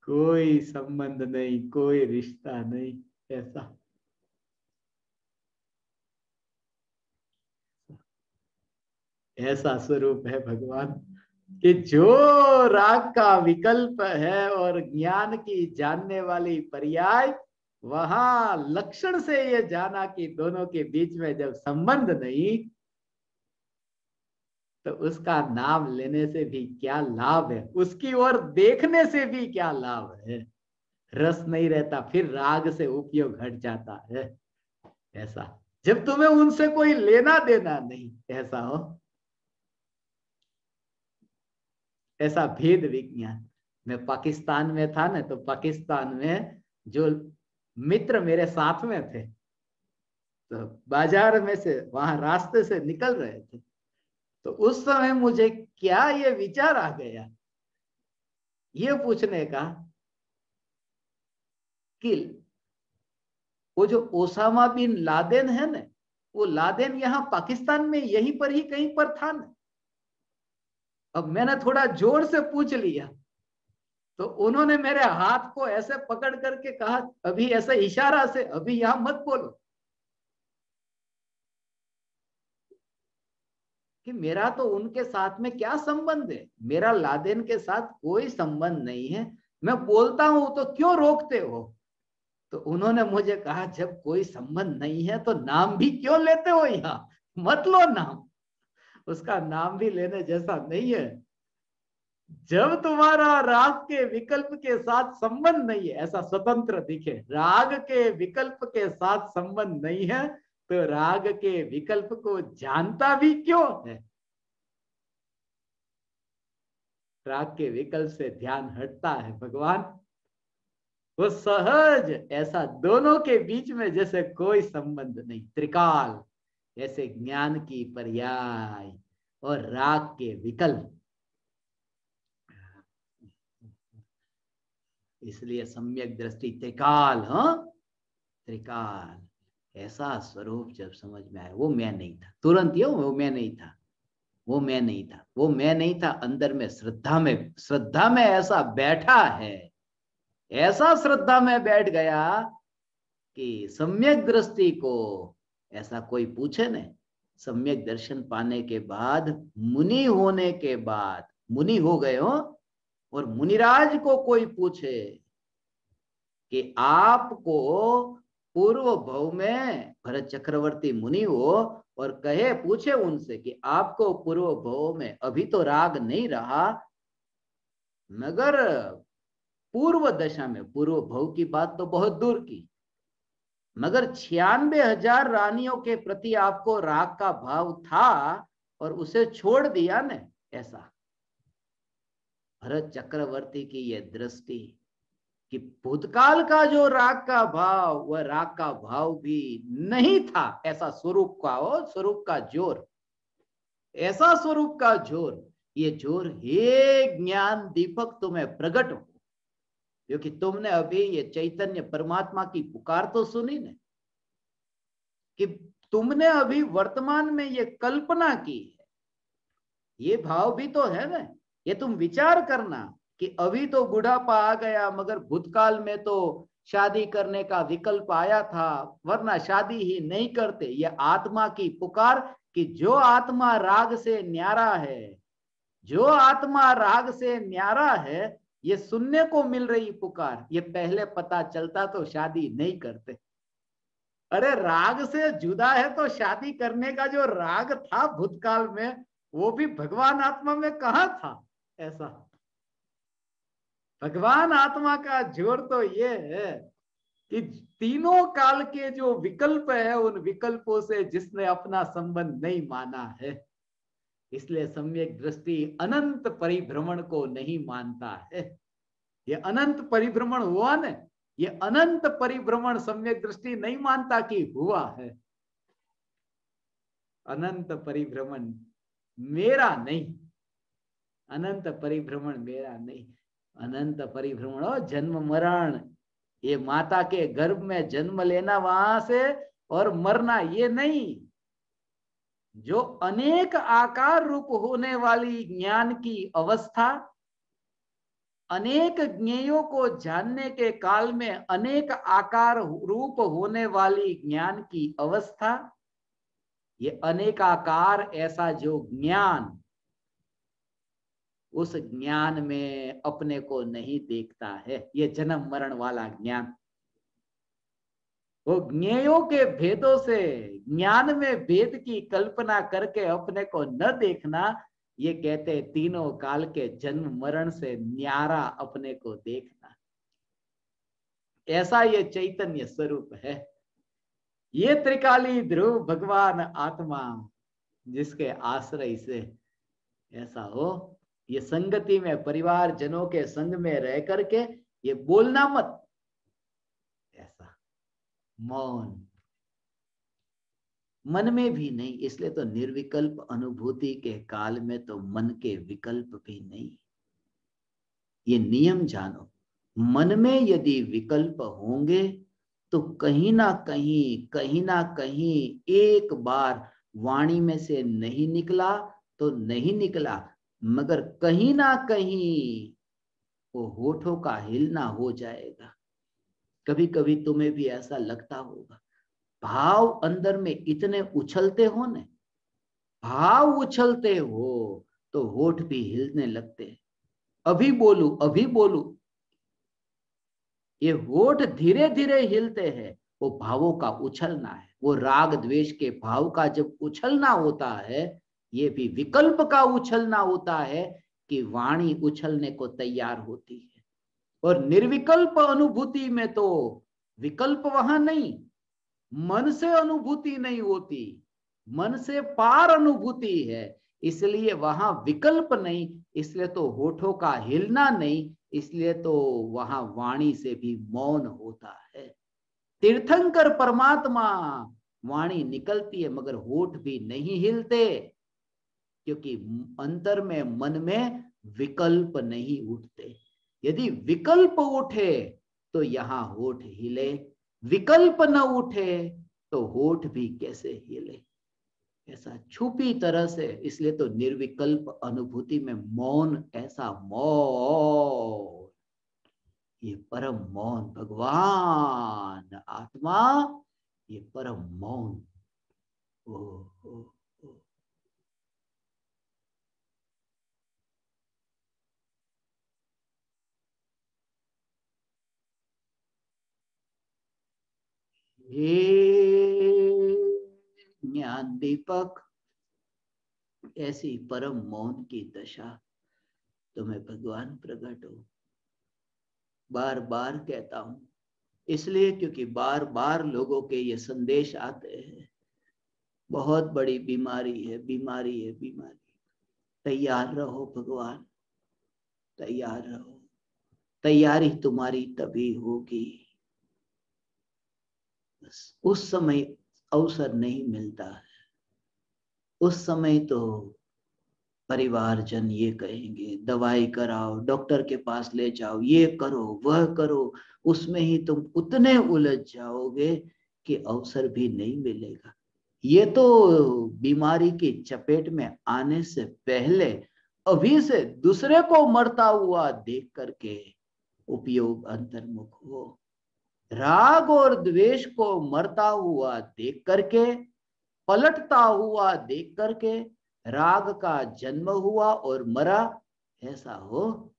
कोई संबंध नहीं, कोई रिश्ता नहीं, ऐसा ऐसा स्वरूप है भगवान कि जो राग का विकल्प है और ज्ञान की जानने वाली पर्याय, वहां लक्षण से ये जाना कि दोनों के बीच में जब संबंध नहीं तो उसका नाम लेने से भी क्या लाभ है, उसकी ओर देखने से भी क्या लाभ है। रस नहीं रहता, फिर राग से उपयोग घट जाता है। ऐसा जब तुम्हें उनसे कोई लेना देना नहीं, ऐसा हो, ऐसा भेद विज्ञान। मैं पाकिस्तान में था ना, तो पाकिस्तान में जो मित्र मेरे साथ में थे तो बाजार में से वहां रास्ते से निकल रहे थे, तो उस समय मुझे क्या ये विचार आ गया ये पूछने का कि वो जो ओसामा बिन लादेन है ना, वो लादेन यहाँ पाकिस्तान में यहीं पर ही कहीं पर था ना। अब मैंने थोड़ा जोर से पूछ लिया तो उन्होंने मेरे हाथ को ऐसे पकड़ करके कहा, अभी ऐसे इशारा से, अभी यहां मत बोलो, कि मेरा तो उनके साथ में क्या संबंध है, मेरा लादेन के साथ कोई संबंध नहीं है। मैं बोलता हूं तो क्यों रोकते हो? तो उन्होंने मुझे कहा, जब कोई संबंध नहीं है तो नाम भी क्यों लेते हो? यहाँ मत लो नाम, उसका नाम भी लेने जैसा नहीं है। जब तुम्हारा राग के विकल्प के साथ संबंध नहीं है, ऐसा स्वतंत्र दिखे, राग के विकल्प के साथ संबंध नहीं है, तो राग के विकल्प को जानता भी क्यों है? राग के विकल्प से ध्यान हटता है भगवान, वो सहज, ऐसा दोनों के बीच में जैसे कोई संबंध नहीं, त्रिकाल, जैसे ज्ञान की पर्याय और राग के विकल्प। इसलिए सम्यक दृष्टि त्रिकाल, हाँ त्रिकाल, ऐसा स्वरूप जब समझ में आया, वो मैं नहीं था, तुरंत ये वो मैं नहीं था, वो मैं नहीं था, वो मैं नहीं था, अंदर में श्रद्धा में ऐसा बैठा है, ऐसा श्रद्धा में बैठ गया कि सम्यक दृष्टि को ऐसा कोई पूछे न, सम्यक दर्शन पाने के बाद, मुनि होने के बाद, मुनि हो गए हो, और मुनिराज को कोई पूछे कि आपको पूर्व भव में भरत चक्रवर्ती मुनि हो, और कहे, पूछे उनसे कि आपको पूर्व भव में अभी तो राग नहीं रहा, मगर पूर्व दशा में, पूर्व भव की बात तो बहुत दूर की, मगर 96,000 रानियों के प्रति आपको राग का भाव था और उसे छोड़ दिया ने, ऐसा भरत चक्रवर्ती की यह दृष्टि कि भूतकाल का जो राग का भाव, वह राग का भाव भी नहीं था, ऐसा स्वरूप का, हो स्वरूप का जोर, ऐसा स्वरूप का जोर, ये जोर, हे ज्ञान दीपक तुम्हें प्रकट हो, क्योंकि तुमने अभी ये चैतन्य परमात्मा की पुकार तो सुनी ने, कि तुमने अभी वर्तमान में ये कल्पना की है, ये भाव भी तो है ना, ये तुम विचार करना कि अभी तो बुढ़ापा आ गया, मगर भूतकाल में तो शादी करने का विकल्प आया था, वरना शादी ही नहीं करते। ये आत्मा की पुकार, कि जो आत्मा राग से न्यारा है, जो आत्मा राग से न्यारा है, ये सुनने को मिल रही पुकार, ये पहले पता चलता तो शादी नहीं करते। अरे राग से जुदा है तो शादी करने का जो राग था भूतकाल में, वो भी भगवान आत्मा में कहाँ था? ऐसा भगवान आत्मा का जोर तो ये है कि तीनों काल के जो विकल्प है, उन विकल्पों से जिसने अपना संबंध नहीं माना है, इसलिए सम्यक दृष्टि अनंत परिभ्रमण को नहीं मानता है। ये अनंत परिभ्रमण हुआ न, ये अनंत परिभ्रमण सम्यक दृष्टि नहीं मानता कि हुआ है। अनंत परिभ्रमण मेरा नहीं, अनंत परिभ्रमण मेरा नहीं, अनंत परिभ्रमण हो जन्म मरण, ये माता के गर्भ में जन्म लेना वहां से और मरना, ये नहीं, जो अनेक आकार रूप होने वाली ज्ञान की अवस्था, अनेक ज्ञेयों को जानने के काल में अनेक आकार रूप होने वाली ज्ञान की अवस्था, ये अनेकाकार ऐसा जो ज्ञान, उस ज्ञान में अपने को नहीं देखता है, ये जन्म मरण वाला ज्ञान, वो ज्ञेयों के भेदों से ज्ञान में भेद की कल्पना करके अपने को न देखना, ये कहते तीनों काल के जन्म मरण से न्यारा अपने को देखना, ऐसा ये चैतन्य स्वरूप है। ये त्रिकाली ध्रुव भगवान आत्मा, जिसके आश्रय से ऐसा हो, ये संगति में परिवार जनों के संग में रह करके ये बोलना मत, ऐसा मौन, मन में भी नहीं, इसलिए तो निर्विकल्प अनुभूति के काल में तो मन के विकल्प भी नहीं। ये नियम जानो, मन में यदि विकल्प होंगे तो कहीं ना कहीं एक बार वाणी में से नहीं निकला तो नहीं निकला, मगर कहीं ना कहीं वो होठों का हिलना हो जाएगा। कभी कभी तुम्हें भी ऐसा लगता होगा, भाव अंदर में इतने उछलते हो न, भाव उछलते हो तो होठ भी हिलने लगते हैं, अभी बोलू अभी बोलू, ये होठ धीरे धीरे हिलते हैं, वो भावों का उछलना है। वो राग द्वेष के भाव का जब उछलना होता है, ये भी विकल्प का उछलना होता है कि वाणी उछलने को तैयार होती है। और निर्विकल्प अनुभूति में तो विकल्प वहां नहीं, मन से अनुभूति नहीं होती, मन से पार अनुभूति है, इसलिए वहां विकल्प नहीं, इसलिए तो होठों का हिलना नहीं, इसलिए तो वहां वाणी से भी मौन होता है। तीर्थंकर परमात्मा, वाणी निकलती है मगर होठ भी नहीं हिलते, क्योंकि अंतर में, मन में विकल्प नहीं उठते। यदि विकल्प उठे तो यहां होठ हिले, विकल्प न उठे तो होठ भी कैसे हिले, ऐसा छुपी तरह से। इसलिए तो निर्विकल्प अनुभूति में मौन, ऐसा मौन, ये परम मौन, भगवान आत्मा, ये परम मौन। ओ, ओ, ओ। ये ज्ञान दीपक, ऐसी परम मौन की दशा तुम्हें भगवान प्रकट हो। बार बार कहता हूं, इसलिए क्योंकि बार बार लोगों के ये संदेश आते हैं, बहुत बड़ी बीमारी है, बीमारी है, बीमारी। तैयार रहो भगवान, तैयार रहो। तैयारी तुम्हारी तभी होगी, बस उस समय अवसर नहीं मिलता है। उस समय तो परिवारजन ये कहेंगे दवाई कराओ, डॉक्टर के पास ले जाओ, ये करो वह करो, उसमें ही तुम उतने उलझ जाओगे कि अवसर भी नहीं मिलेगा। ये तो बीमारी की चपेट में आने से पहले अभी से दूसरे को मरता हुआ देख करके उपयोग अंतर्मुख हो। राग और द्वेष को मरता हुआ देख करके, पलटता हुआ देख करके, राग का जन्म हुआ और मरा, ऐसा हो।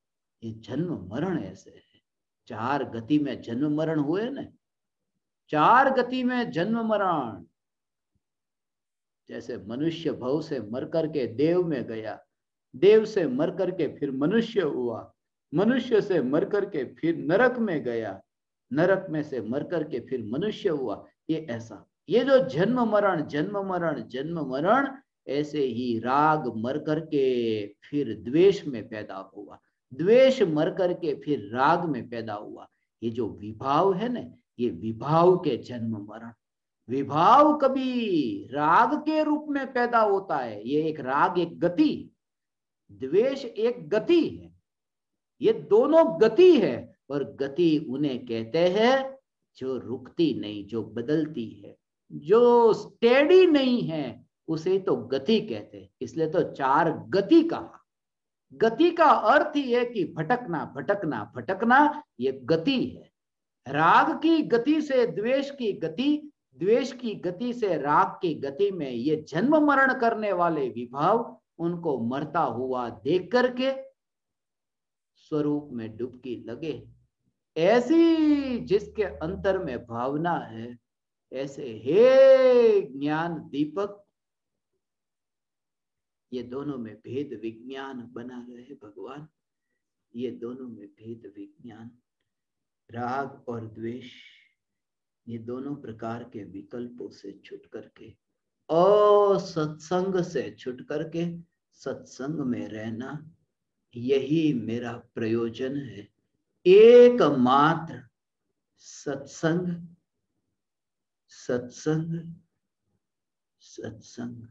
ये जन्म मरण ऐसे है, चार गति में जन्म मरण हुए ना, चार गति में जन्म मरण। जैसे मनुष्य भव से मर करके देव में गया, देव से मर करके फिर मनुष्य हुआ, मनुष्य से मर करके फिर नरक में गया, नरक में से मर करके फिर मनुष्य हुआ। ये ऐसा, ये जो जन्म मरण जन्म मरण जन्म मरण, ऐसे ही राग मर करके फिर द्वेष में पैदा हुआ, द्वेष मर करके फिर राग में पैदा हुआ। ये जो विभाव है ना, ये विभाव के जन्म मरण। विभाव कभी राग के रूप में पैदा होता है, ये एक राग एक गति, द्वेष एक गति है, ये दोनों गति है। और गति उन्हें कहते हैं जो रुकती नहीं, जो बदलती है, जो स्टेडी नहीं है, उसे तो गति कहते हैं। इसलिए तो चार गति कहा। गति का अर्थ ही है कि भटकना भटकना भटकना, ये गति है। राग की गति से द्वेष की गति, द्वेष की गति से राग की गति में ये जन्म मरण करने वाले विभाव, उनको मरता हुआ देख करके स्वरूप में डुबकी लगे। ऐसी जिसके अंतर में भावना है, ऐसे हे ज्ञान दीपक, ये दोनों में भेद विज्ञान बना रहे भगवान, ये दोनों में भेद विज्ञान। राग और द्वेष, ये दोनों प्रकार के विकल्पों से छुट करके, असत्संग से छुट करके सत्संग में रहना, यही मेरा प्रयोजन है। एकमात्र सत्संग, सत्संग, सत्संग।